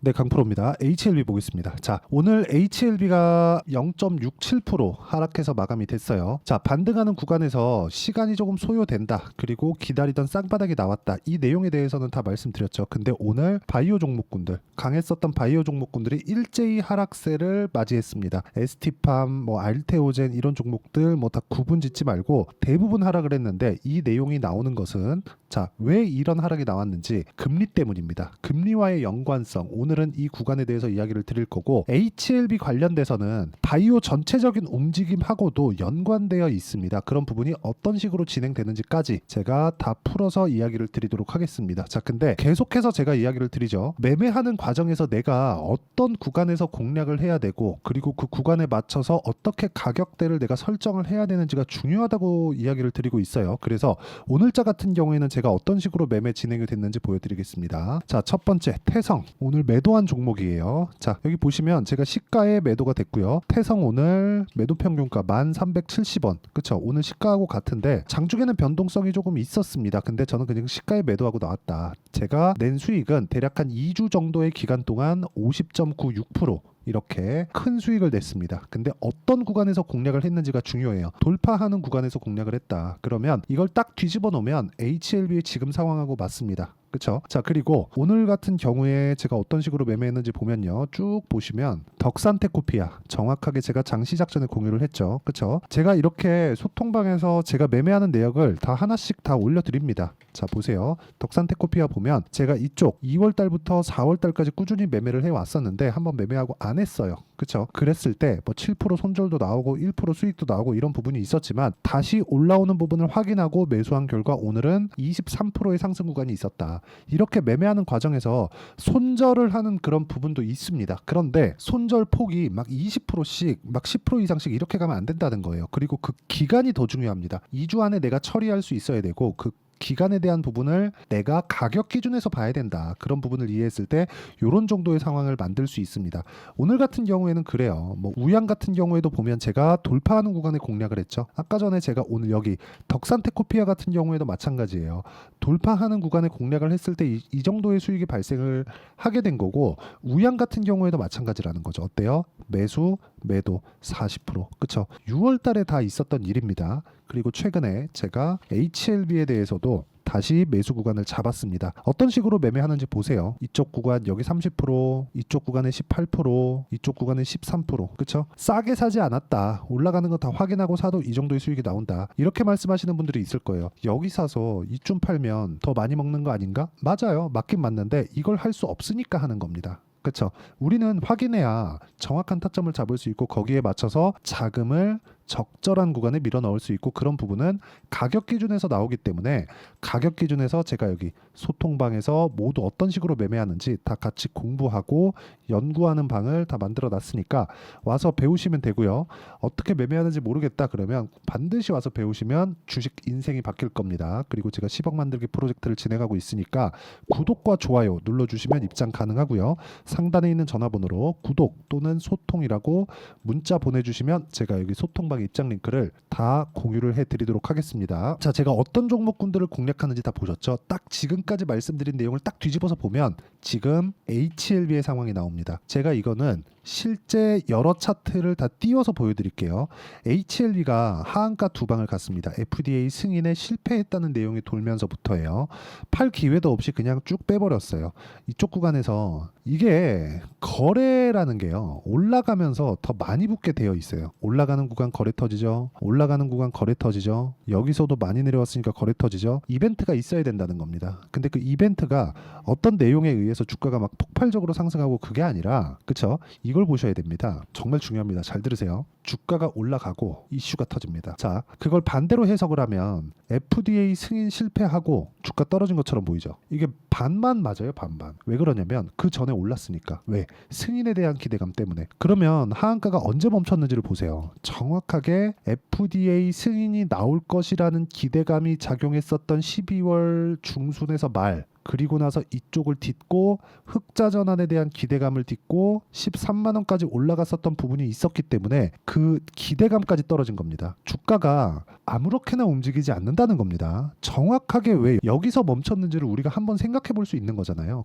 네, 강프로입니다. HLB 보겠습니다. 자, 오늘 HLB가 0.67% 하락해서 마감이 됐어요. 자, 반등하는 구간에서 시간이 조금 소요된다. 그리고 기다리던 쌍바닥이 나왔다. 이 내용에 대해서는 다 말씀드렸죠. 근데 오늘 바이오 종목군들, 강했었던 바이오 종목군들이 일제히 하락세를 맞이했습니다. ST팜, 알테오젠 이런 종목들 다 구분 짓지 말고 대부분 하락을 했는데 이 내용이 나오는 것은 자, 왜 이런 하락이 나왔는지 금리 때문입니다. 금리와의 연관성, 오늘은 이 구간에 대해서 이야기를 드릴 거고 HLB 관련돼서는 바이오 전체적인 움직임하고도 연관되어 있습니다. 그런 부분이 어떤 식으로 진행되는지까지 제가 다 풀어서 이야기를 드리도록 하겠습니다. 자, 근데 계속해서 제가 이야기를 드리죠. 매매하는 과정에서 내가 어떤 구간에서 공략을 해야 되고 그리고 그 구간에 맞춰서 어떻게 가격대를 내가 설정을 해야 되는지가 중요하다고 이야기를 드리고 있어요. 그래서 오늘자 같은 경우에는 제가 어떤 식으로 매매 진행이 됐는지 보여드리겠습니다. 자, 첫 번째 태성, 오늘 매도한 종목이에요. 자, 여기 보시면 제가 시가에 매도가 됐고요. 태성 오늘 매도 평균가 1370원, 그쵸? 오늘 시가하고 같은데 장중에는 변동성이 조금 있었습니다. 근데 저는 그냥 시가에 매도하고 나왔다. 제가 낸 수익은 대략 한 2주 정도의 기간 동안 50.96%, 이렇게 큰 수익을 냈습니다. 근데 어떤 구간에서 공략을 했는지가 중요해요. 돌파하는 구간에서 공략을 했다. 그러면 이걸 딱 뒤집어 놓으면 HLB의 지금 상황하고 맞습니다. 그쵸? 자, 그리고 오늘 같은 경우에 제가 어떤 식으로 매매했는지 보면요. 쭉 보시면 덕산테코피아, 정확하게 제가 장시작 전에 공유를 했죠. 그쵸? 제가 이렇게 소통방에서 제가 매매하는 내역을 다 하나씩 다 올려드립니다. 자, 보세요. 덕산테코피아 보면 제가 이쪽 2월 달부터 4월 달까지 꾸준히 매매를 해왔었는데 한번 매매하고 안 했어요. 그쵸? 그랬을 때 7% 손절도 나오고 1% 수익도 나오고 이런 부분이 있었지만 다시 올라오는 부분을 확인하고 매수한 결과 오늘은 23%의 상승 구간이 있었다. 이렇게 매매하는 과정에서 손절을 하는 그런 부분도 있습니다. 그런데 손절 폭이 막 20%씩 막 10% 이상씩 이렇게 가면 안 된다는 거예요. 그리고 그 기간이 더 중요합니다. 2주 안에 내가 처리할 수 있어야 되고 그 기간에 대한 부분을 내가 가격 기준에서 봐야 된다. 그런 부분을 이해했을 때 이런 정도의 상황을 만들 수 있습니다. 오늘 같은 경우에는 그래요. 우양 같은 경우에도 보면 제가 돌파하는 구간에 공략을 했죠. 아까 전에 제가 오늘 여기 덕산테코피아 같은 경우에도 마찬가지예요. 돌파하는 구간에 공략을 했을 때 이 정도의 수익이 발생을 하게 된 거고 우양 같은 경우에도 마찬가지라는 거죠. 어때요? 매수, 매도 40%. 그쵸? 6월 달에 다 있었던 일입니다. 그리고 최근에 제가 HLB에 대해서도 다시 매수 구간을 잡았습니다. 어떤 식으로 매매하는지 보세요. 이쪽 구간 여기 30%, 이쪽 구간에 18%, 이쪽 구간에 13%. 그쵸? 싸게 사지 않았다. 올라가는 거 다 확인하고 사도 이 정도의 수익이 나온다. 이렇게 말씀하시는 분들이 있을 거예요. 여기 사서 이쯤 팔면 더 많이 먹는 거 아닌가? 맞아요. 맞긴 맞는데 이걸 할 수 없으니까 하는 겁니다. 그렇죠? 우리는 확인해야 정확한 타점을 잡을 수 있고 거기에 맞춰서 자금을 적절한 구간에 밀어 넣을 수 있고 그런 부분은 가격 기준에서 나오기 때문에 가격 기준에서 제가 여기 소통방에서 모두 어떤 식으로 매매하는지 다 같이 공부하고 연구하는 방을 다 만들어 놨으니까 와서 배우시면 되고요. 어떻게 매매하는지 모르겠다 그러면 반드시 와서 배우시면 주식 인생이 바뀔 겁니다. 그리고 제가 10억 만들기 프로젝트를 진행하고 있으니까 구독과 좋아요 눌러주시면 입장 가능하고요. 상단에 있는 전화번호로 구독 또는 소통이라고 문자 보내주시면 제가 여기 소통방 입장 링크를 다 공유를 해드리도록 하겠습니다. 자, 제가 어떤 종목군들을 공략하는지 다 보셨죠? 딱 지금까지 말씀드린 내용을 딱 뒤집어서 보면 지금 HLB의 상황이 나옵니다. 제가 이거는 실제 여러 차트를 다 띄워서 보여드릴게요. HLB가 하한가 두 방을 갔습니다. FDA 승인에 실패했다는 내용이 돌면서부터예요. 팔 기회도 없이 그냥 쭉 빼버렸어요. 이쪽 구간에서 이게 거래라는 게요. 올라가면서 더 많이 붙게 되어 있어요. 올라가는 구간 거래 터지죠. 올라가는 구간 거래 터지죠. 여기서도 많이 내려왔으니까 거래 터지죠. 이벤트가 있어야 된다는 겁니다. 근데 그 이벤트가 어떤 내용에 의해서 주가가 막 폭발적으로 상승하고 그게 아니라 그쵸? 이걸 보셔야 됩니다. 정말 중요합니다. 잘 들으세요. 주가가 올라가고 이슈가 터집니다. 자, 그걸 반대로 해석을 하면 FDA 승인 실패하고 주가 떨어진 것처럼 보이죠. 이게 반만 맞아요. 반반. 왜 그러냐면 그 전에 올랐으니까. 왜? 승인에 대한 기대감 때문에. 그러면 하한가가 언제 멈췄는지를 보세요. 정확하게 FDA 승인이 나올 것이라는 기대감이 작용했었던 12월 중순에서 말 그리고 나서 이쪽을 딛고 흑자 전환에 대한 기대감을 딛고 13만 원까지 올라갔었던 부분이 있었기 때문에 그 기대감까지 떨어진 겁니다. 주가가 아무렇게나 움직이지 않는다는 겁니다. 정확하게 왜 여기서 멈췄는지를 우리가 한번 생각해 볼 수 있는 거잖아요.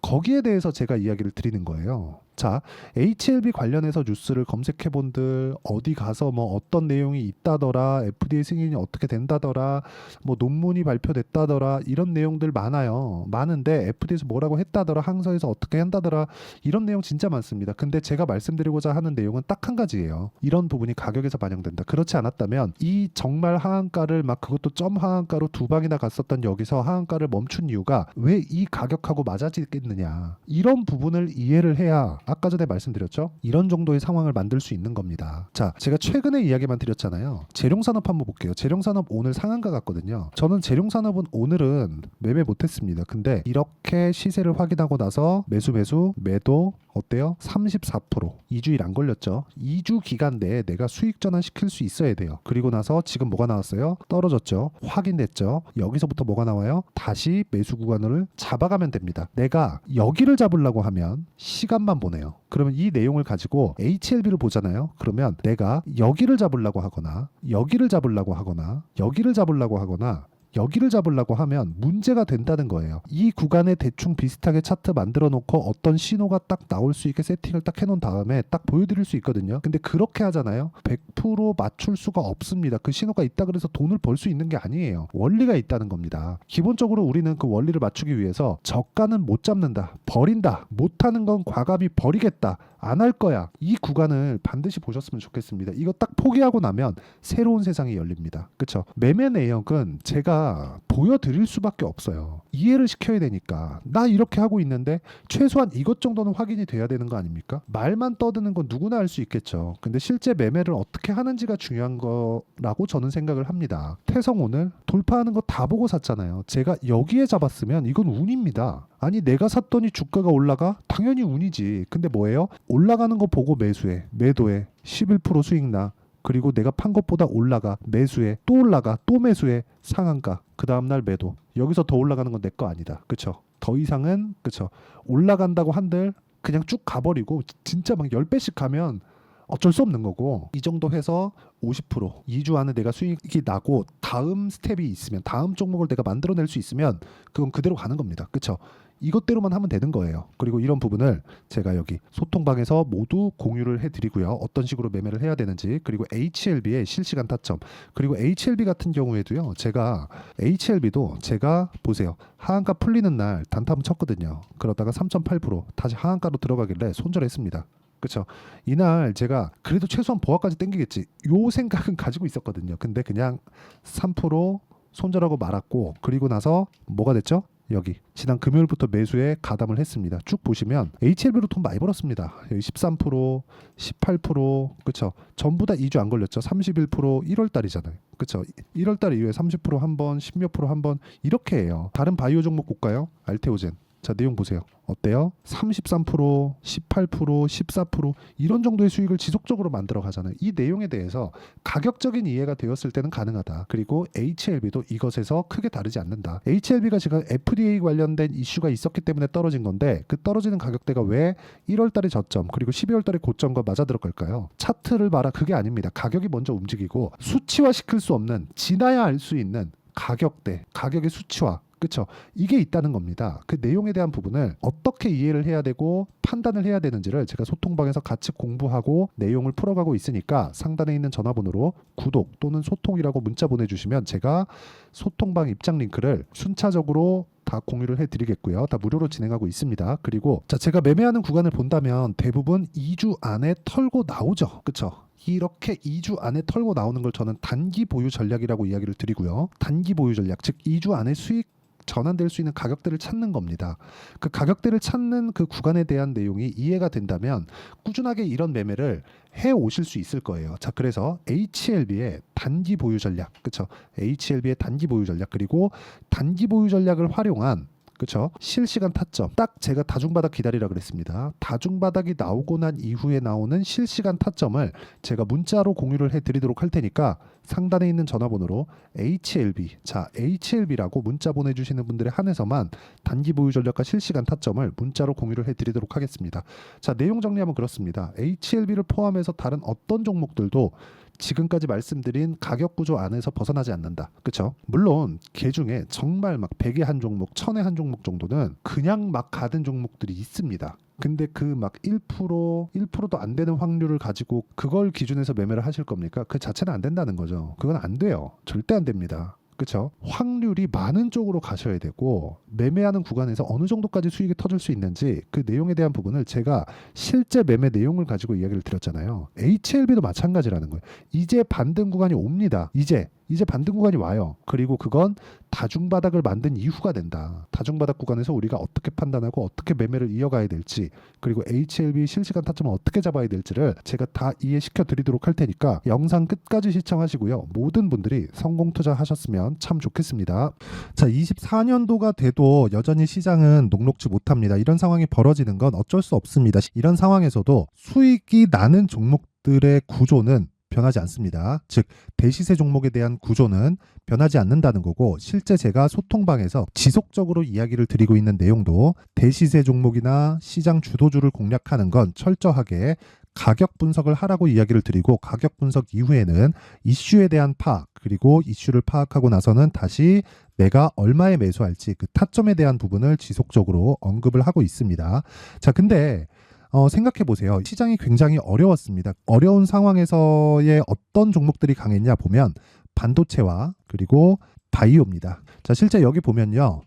거기에 대해서 제가 이야기를 드리는 거예요. 자, HLB 관련해서 뉴스를 검색해 본들 어디 가서 뭐 어떤 내용이 있다더라, FDA 승인이 어떻게 된다더라, 뭐 논문이 발표됐다더라, 이런 내용들 많아요. 많은데 FDA에서 뭐라고 했다더라, 항서에서 어떻게 한다더라, 이런 내용 진짜 많습니다. 근데 제가 말씀드리고자 하는 내용은 딱 한 가지예요. 이런 부분이 가격에서 반영된다. 그렇지 않았다면 이 정말 하한가를 막 그것도 점 하한가로 두 방이나 갔었던 여기서 하한가를 멈춘 이유가 왜 이 가격하고 맞아지겠느냐, 이런 부분을 이해를 해야 아까 전에 말씀드렸죠? 이런 정도의 상황을 만들 수 있는 겁니다. 자, 제가 최근에 이야기만 드렸잖아요. 재룡산업 한번 볼게요. 재룡산업 오늘 상한가 갔거든요. 저는 재룡산업은 오늘은 매매 못했습니다. 근데 이렇게 시세를 확인하고 나서 매도 어때요? 34%. 2주일 안 걸렸죠. 2주 기간 내에 내가 수익 전환시킬 수 있어야 돼요. 그리고 나서 지금 뭐가 나왔어요? 떨어졌죠. 확인됐죠. 여기서부터 뭐가 나와요? 다시 매수 구간을 잡아가면 됩니다. 내가 여기를 잡으려고 하면 시간만 보내요. 그러면 이 내용을 가지고 HLB를 보잖아요. 그러면 내가 여기를 잡으려고 하거나 여기를 잡으려고 하거나 여기를 잡으려고 하거나 여기를 잡으려고 하면 문제가 된다는 거예요. 이 구간에 대충 비슷하게 차트 만들어 놓고 어떤 신호가 딱 나올 수 있게 세팅을 딱 해놓은 다음에 딱 보여드릴 수 있거든요. 근데 그렇게 하잖아요. 100% 맞출 수가 없습니다. 그 신호가 있다 그래서 돈을 벌 수 있는 게 아니에요. 원리가 있다는 겁니다. 기본적으로 우리는 그 원리를 맞추기 위해서 저가는 못 잡는다, 버린다, 못하는 건 과감히 버리겠다, 안 할 거야, 이 구간을 반드시 보셨으면 좋겠습니다. 이거 딱 포기하고 나면 새로운 세상이 열립니다. 그쵸? 매매 내역은 제가 보여드릴 수밖에 없어요. 이해를 시켜야 되니까. 나 이렇게 하고 있는데 최소한 이것 정도는 확인이 돼야 되는 거 아닙니까? 말만 떠드는 건 누구나 할 수 있겠죠. 근데 실제 매매를 어떻게 하는지가 중요한 거라고 저는 생각을 합니다. 태성 오늘 돌파하는 거 다 보고 샀잖아요. 제가 여기에 잡았으면 이건 운입니다. 아니 내가 샀더니 주가가 올라가? 당연히 운이지. 근데 뭐예요? 올라가는 거 보고 매수해, 매도해, 11% 수익 나. 그리고 내가 판 것보다 올라가, 매수해, 또 올라가, 또 매수해, 상한가, 그 다음날 매도. 여기서 더 올라가는 건 내 거 아니다. 그쵸? 더 이상은, 그쵸? 올라간다고 한들 그냥 쭉 가버리고 진짜 막 10배씩 가면 어쩔 수 없는 거고, 이 정도 해서 50% 2주 안에 내가 수익이 나고 다음 스텝이 있으면, 다음 종목을 내가 만들어낼 수 있으면 그건 그대로 가는 겁니다. 그쵸? 이것대로만 하면 되는 거예요. 그리고 이런 부분을 제가 여기 소통방에서 모두 공유를 해드리고요. 어떤 식으로 매매를 해야 되는지, 그리고 HLB의 실시간 타점, 그리고 HLB 같은 경우에도요. HLB도 제가 보세요. 하한가 풀리는 날 단타 한번 쳤거든요. 그러다가 3.8% 다시 하한가로 들어가길래 손절했습니다. 그렇죠. 이날 제가 그래도 최소한 보합까지 땡기겠지, 요 생각은 가지고 있었거든요. 근데 그냥 3% 손절하고 말았고, 그리고 나서 뭐가 됐죠? 여기 지난 금요일부터 매수에 가담을 했습니다. 쭉 보시면 HLB로 돈 많이 벌었습니다. 여기 13%, 18%, 그쵸? 전부 다 2주 안 걸렸죠. 31%, 1월 달이잖아요. 그쵸? 1월 달 이후에 30% 한 번, 10몇 프로 한 번, 이렇게 해요. 다른 바이오 종목 볼까요? 알테오젠. 자, 내용 보세요. 어때요? 33%, 18%, 14% 이런 정도의 수익을 지속적으로 만들어 가잖아요. 이 내용에 대해서 가격적인 이해가 되었을 때는 가능하다. 그리고 HLB도 이것에서 크게 다르지 않는다. HLB가 지금 FDA 관련된 이슈가 있었기 때문에 떨어진 건데, 그 떨어지는 가격대가 왜 1월 달의 저점 그리고 12월 달의 고점과 맞아 들어갈까요? 차트를 봐라, 그게 아닙니다. 가격이 먼저 움직이고 수치화 시킬 수 없는, 지나야 알 수 있는 가격대, 가격의 수치화, 그렇죠. 이게 있다는 겁니다. 그 내용에 대한 부분을 어떻게 이해를 해야 되고 판단을 해야 되는지를 제가 소통방에서 같이 공부하고 내용을 풀어가고 있으니까 상단에 있는 전화번호로 구독 또는 소통이라고 문자 보내주시면 제가 소통방 입장 링크를 순차적으로 다 공유를 해드리겠고요. 다 무료로 진행하고 있습니다. 그리고 자, 제가 매매하는 구간을 본다면 대부분 2주 안에 털고 나오죠. 그렇죠. 이렇게 2주 안에 털고 나오는 걸 저는 단기 보유 전략이라고 이야기를 드리고요. 단기 보유 전략, 즉 2주 안에 수익 전환될 수 있는 가격대를 찾는 겁니다. 그 가격대를 찾는 그 구간에 대한 내용이 이해가 된다면 꾸준하게 이런 매매를 해 오실 수 있을 거예요. 자, 그래서 HLB의 단기 보유 전략, 그렇죠? HLB의 단기 보유 전략, 그리고 단기 보유 전략을 활용한 그쵸? 실시간 타점. 딱 제가 다중바닥 기다리라 그랬습니다. 다중바닥이 나오고 난 이후에 나오는 실시간 타점을 제가 문자로 공유를 해드리도록 할 테니까 상단에 있는 전화번호로 HLB, 자 HLB라고 문자 보내주시는 분들에 한해서만 단기 보유 전략과 실시간 타점을 문자로 공유를 해드리도록 하겠습니다. 자, 내용 정리하면 그렇습니다. HLB를 포함해서 다른 어떤 종목들도 지금까지 말씀드린 가격 구조 안에서 벗어나지 않는다. 그렇죠? 물론 개 중에 정말 막 100에 한 종목, 1000에 한 종목 정도는 그냥 막 가든 종목들이 있습니다. 근데 그 막 1%도 안 되는 확률을 가지고 그걸 기준해서 매매를 하실 겁니까? 그 자체는 안 된다는 거죠. 그건 안 돼요. 절대 안 됩니다. 그렇죠? 확률이 많은 쪽으로 가셔야 되고 매매하는 구간에서 어느 정도까지 수익이 터질 수 있는지 그 내용에 대한 부분을 제가 실제 매매 내용을 가지고 이야기를 드렸잖아요. HLB도 마찬가지라는 거예요. 이제 반등 구간이 옵니다. 이제 반등 구간이 와요. 그리고 그건 다중바닥을 만든 이후가 된다. 다중바닥 구간에서 우리가 어떻게 판단하고 어떻게 매매를 이어가야 될지, 그리고 HLB 실시간 타점을 어떻게 잡아야 될지를 제가 다 이해시켜 드리도록 할 테니까 영상 끝까지 시청하시고요. 모든 분들이 성공 투자하셨으면 참 좋겠습니다. 자, 24년도가 돼도 여전히 시장은 녹록지 못합니다. 이런 상황이 벌어지는 건 어쩔 수 없습니다. 이런 상황에서도 수익이 나는 종목들의 구조는 변하지 않습니다. 즉 대시세 종목에 대한 구조는 변하지 않는다는 거고, 실제 제가 소통방에서 지속적으로 이야기를 드리고 있는 내용도 대시세 종목이나 시장 주도주를 공략하는 건 철저하게 가격 분석을 하라고 이야기를 드리고, 가격 분석 이후에는 이슈에 대한 파악, 그리고 이슈를 파악하고 나서는 다시 내가 얼마에 매수할지 그 타점에 대한 부분을 지속적으로 언급을 하고 있습니다. 자, 근데 생각해 보세요. 시장이 굉장히 어려웠습니다. 어려운 상황에서의 어떤 종목들이 강했냐 보면 반도체와 그리고 바이오입니다. 자, 실제 여기 보면요.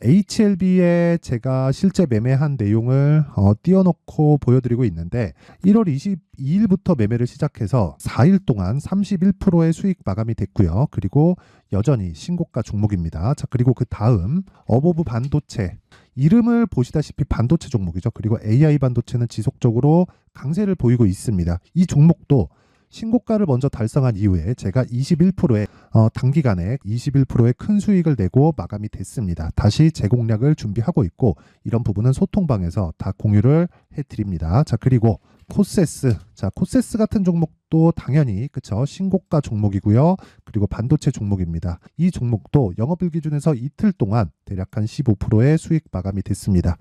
HLB에 제가 실제 매매한 내용을 띄워놓고 보여드리고 있는데 1월 22일부터 매매를 시작해서 4일 동안 31%의 수익 마감이 됐고요. 그리고 여전히 신고가 종목입니다. 자, 그리고 그 다음 어보브 반도체, 이름을 보시다시피 반도체 종목이죠. 그리고 AI 반도체는 지속적으로 강세를 보이고 있습니다. 이 종목도 신고가를 먼저 달성한 이후에 제가 21%의 단기간에 21%의 큰 수익을 내고 마감이 됐습니다. 다시 재공략을 준비하고 있고, 이런 부분은 소통방에서 다 공유를 해드립니다. 자, 그리고 코세스, 자 코세스 같은 종목도 당연히 그쵸, 신고가 종목이고요. 그리고 반도체 종목입니다. 이 종목도 영업일 기준에서 이틀 동안 대략 한 15%의 수익 마감이 됐습니다.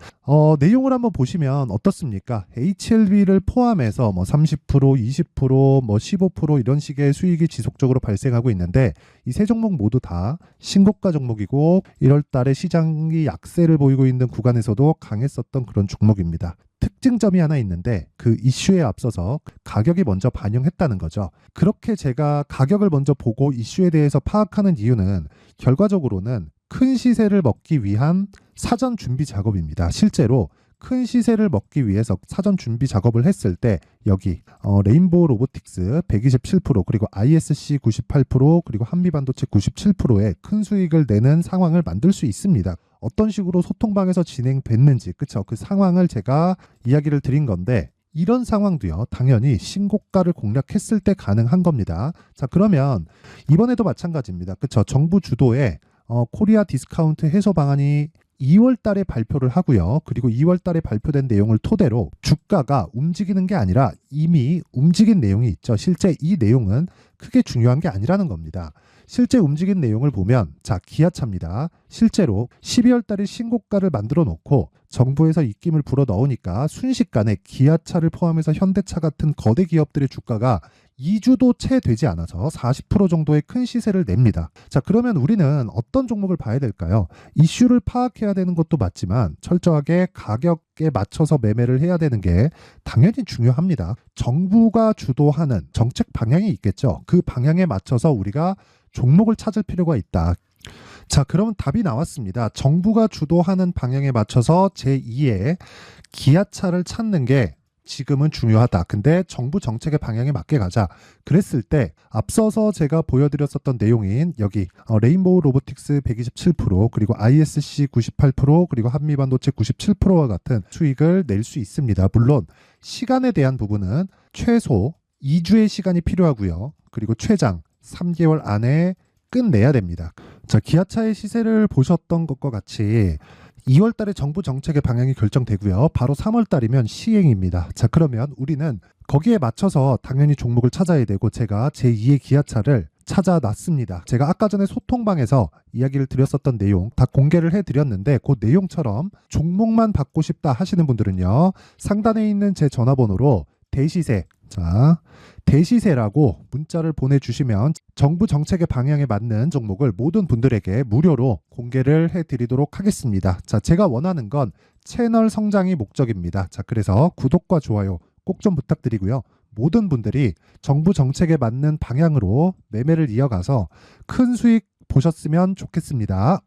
내용을 한번 보시면 어떻습니까? HLB를 포함해서 뭐 30%, 20%, 뭐 15% 이런 식의 수익이 지속적으로 발생하고 있는데, 이 세 종목 모두 다 신고가 종목이고 1월 달에 시장이 약세를 보이고 있는 구간에서도 강했었던 그런 종목입니다. 특징점이 하나 있는데 그 이슈에 앞서서 가격이 먼저 반영했다는 거죠. 그렇게 제가 가격을 먼저 보고 이슈에 대해서 파악하는 이유는 결과적으로는 큰 시세를 먹기 위한 사전 준비 작업입니다. 실제로 큰 시세를 먹기 위해서 사전 준비 작업을 했을 때 여기 레인보우 로보틱스 127%, 그리고 ISC 98%, 그리고 한미반도체 97%의 큰 수익을 내는 상황을 만들 수 있습니다. 어떤 식으로 소통방에서 진행됐는지, 그쵸? 그 상황을 제가 이야기를 드린 건데, 이런 상황도요 당연히 신고가를 공략했을 때 가능한 겁니다. 자, 그러면 이번에도 마찬가지입니다. 그쵸? 정부 주도의 코리아 디스카운트 해소 방안이 2월 달에 발표를 하고요. 그리고 2월 달에 발표된 내용을 토대로 주가가 움직이는 게 아니라 이미 움직인 내용이 있죠. 실제 이 내용은 크게 중요한 게 아니라는 겁니다. 실제 움직인 내용을 보면, 자, 기아차입니다. 실제로 12월 달에 신고가를 만들어 놓고 정부에서 입김을 불어 넣으니까 순식간에 기아차를 포함해서 현대차 같은 거대 기업들의 주가가 2주도 채 되지 않아서 40% 정도의 큰 시세를 냅니다. 자, 그러면 우리는 어떤 종목을 봐야 될까요? 이슈를 파악해야 되는 것도 맞지만 철저하게 가격에 맞춰서 매매를 해야 되는 게 당연히 중요합니다. 정부가 주도하는 정책 방향이 있겠죠. 그 방향에 맞춰서 우리가 종목을 찾을 필요가 있다. 자, 그러면 답이 나왔습니다. 정부가 주도하는 방향에 맞춰서 제2의 기아차를 찾는 게 지금은 중요하다. 근데 정부 정책의 방향에 맞게 가자. 그랬을 때 앞서서 제가 보여드렸었던 내용인 여기 레인보우 로보틱스 127%, 그리고 ISC 98%, 그리고 한미반도체 97%와 같은 수익을 낼 수 있습니다. 물론 시간에 대한 부분은 최소 2주의 시간이 필요하고요. 그리고 최장 3개월 안에 끝내야 됩니다. 자, 기아차의 시세를 보셨던 것과 같이 2월 달에 정부 정책의 방향이 결정되고요. 바로 3월 달이면 시행입니다. 자, 그러면 우리는 거기에 맞춰서 당연히 종목을 찾아야 되고 제가 제2의 기아차를 찾아놨습니다. 제가 아까 전에 소통방에서 이야기를 드렸었던 내용 다 공개를 해드렸는데 그 내용처럼 종목만 받고 싶다 하시는 분들은요. 상단에 있는 제 전화번호로 대시세, 자, 대시세라고 문자를 보내주시면 정부 정책의 방향에 맞는 종목을 모든 분들에게 무료로 공개를 해드리도록 하겠습니다. 자, 제가 원하는 건 채널 성장이 목적입니다. 자, 그래서 구독과 좋아요 꼭 좀 부탁드리고요. 모든 분들이 정부 정책에 맞는 방향으로 매매를 이어가서 큰 수익 보셨으면 좋겠습니다.